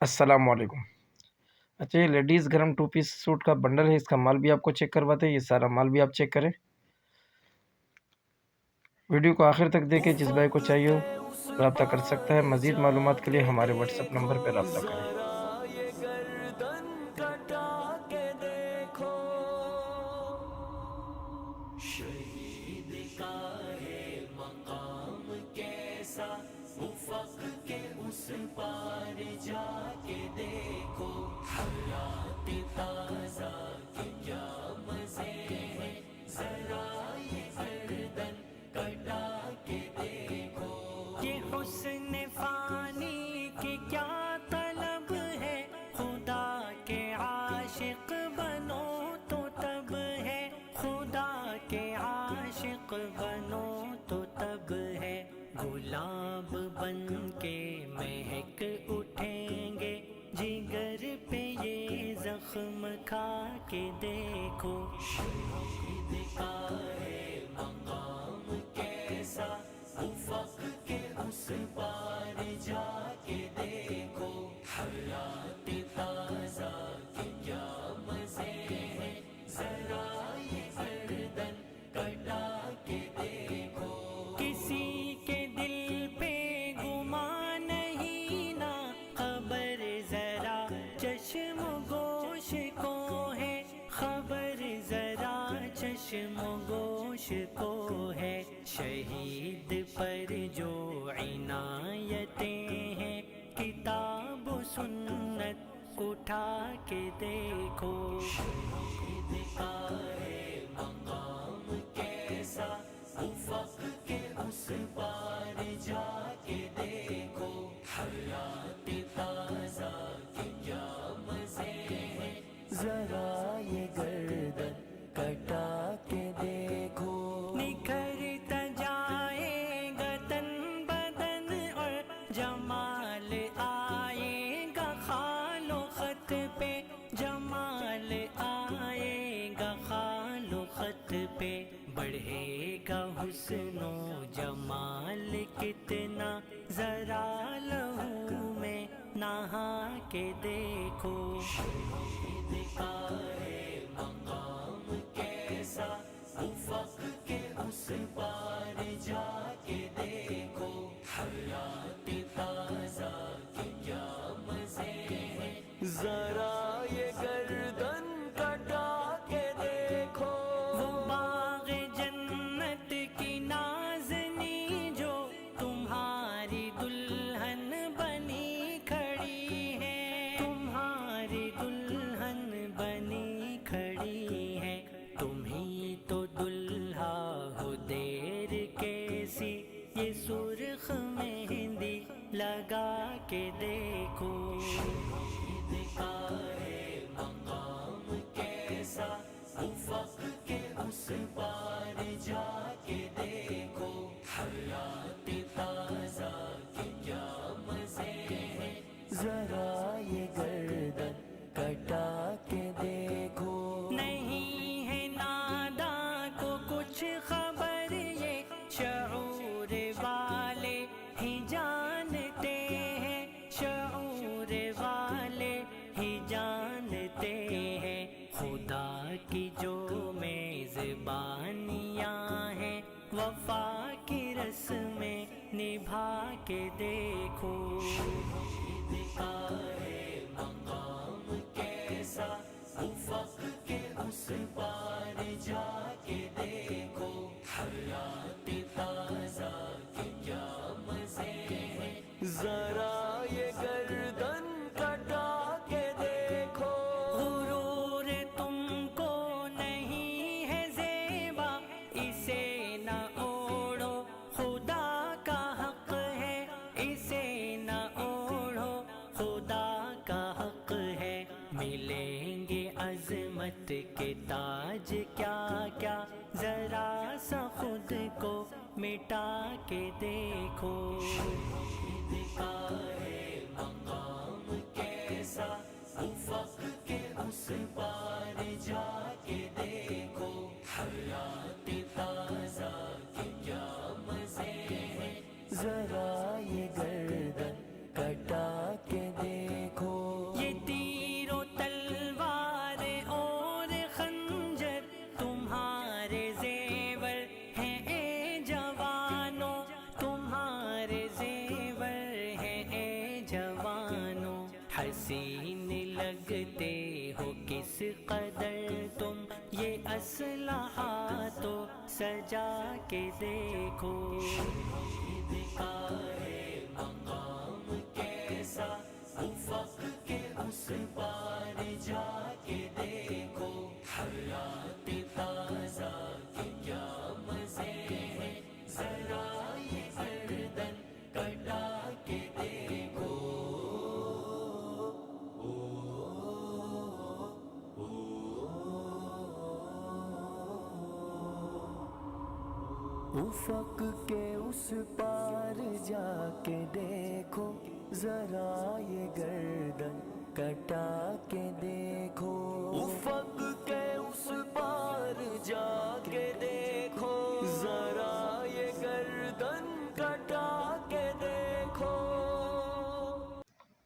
السلام علیکم۔ اچھا، یہ لیڈیز گرم 2 پیس سوٹ کا بنڈل ہے، اس کا مال بھی آپ کو چیک کرواتے ہیں، یہ سارا مال بھی آپ چیک کریں۔ ویڈیو کو آخر تک دیکھیں، جس بھائی کو چاہیے ہو رابطہ کر سکتا ہے، مزید معلومات کے لیے ہمارے واٹس ایپ نمبر پہ رابطہ کریں۔ شہید کا ہے مقام کیسا، افق کے اس پار جا کے دیکھو، حیات تازہ کے کیا مزے ہیں، ذرا یہ گردن کٹا کے دیکھو، یہ حسن فانی کی کیا طلب ہے، خدا کے عاشق بنو تو تب ہے، خدا کے عاشق بنو تو تب ہے، گلاب بن کے مہک اٹھیں گے، جگر پہ یہ زخم کھا کے دیکھو، شہید کا ہے مقام کیسا، افق کے اس پار جا کے دیکھو، حیات تازہ کے کیا مزے ہیں، ذرا یہ گردن کٹا کے دیکھو، کسی کے دل پہ گمان نہیں نا خبر، ذرا چشم گوش کو ہے خبر، ذرا چشم گوش کو ہے، شہید پر جو عنایتیں ہیں، کتاب و سنت اٹھا کے دیکھو، شہید کا ہے مقام کیسا، افق کے اس پار جا کے دیکھو، حیات تازہ کے کیا مزے ہیں، ذرا یہ گردن کٹا کے دیکھو، نکھرتا جائے گا تن بدن اور جمال آئے گا خال و خط پہ، جمال آئے گا خال و خط پہ، بڑھے گا حسن و جمال کتنا، ذرا لہو میں نہا کے دیکھو، شہید کا ہے مقام کیسا، افق کے اس پار جا کے دیکھو، حیات تازہ کے کیا مزے ہیں، ذرا یہ گردن کٹا کے دیکھو، وہ باغ جنت کی نازنی جو تمہاری دلہن بنی کھڑی ہے، تمہاری دلہن بنی کھڑی ہے، تم ہی تو دلہا ہو دیر کیسی، یہ سرخ مہندی لگا کے دیکھو، شہید کا ہے مقام کیسا، افق کے اس پار جا کے دیکھو، حیات تازہ کے کیا مزے ہیں، ذرا یہ گردن کٹا کے دیکھو، نہیں ہے ناداں کو کچھ خبر، یہ شعور والے ہی جانتے ہیں، شعور والے ہی جانتے ہیں، خدا کی جو میزبانیاں ہیں، وفا کی رسمیں نبھا کے دیکھو، شہید کا ہے مقام کیسا، افق کے اس پار جا کے دیکھو، حیات تازہ کے کیا مزے ہیں، ذرا یہ گردن کٹا کے دیکھو، غرور تم کو نہیں ہے زیبا، اسے نہ اوڑھو، خدا کا حق ہے، اسے نہ اوڑھو، خدا کا حق ہے، ملیں گے عظمت کے تاج کیا کیا، ذرا سا خود کو مٹا کے دیکھو، شہید کا ہے مقام کیسا، افق کے اس پار جا کے دیکھو، حیات تازہ کے کیا مزے ہیں، ذرا یہ گردن کٹا کے دیکھو، حسین لگتے ہو کس قدر تم، یہ اسلحہ تو سجا کے دیکھو، شہید کا ہے مقام کیسا، افق کے اس پار جا کے دیکھو، حیات تازہ کے کیا مزے ہیں، ذرا یہ گردن کٹا کے دیکھو۔ افق کے اس پار جا کے دیکھو، ذرا یہ گردن کٹا کے دیکھو، افق کے اس پار جا کے دیکھو، ذرا یہ گردن کٹا کے دیکھو۔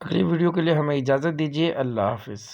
اگلی ویڈیو کے لیے ہمیں اجازت دیجیے، اللہ حافظ۔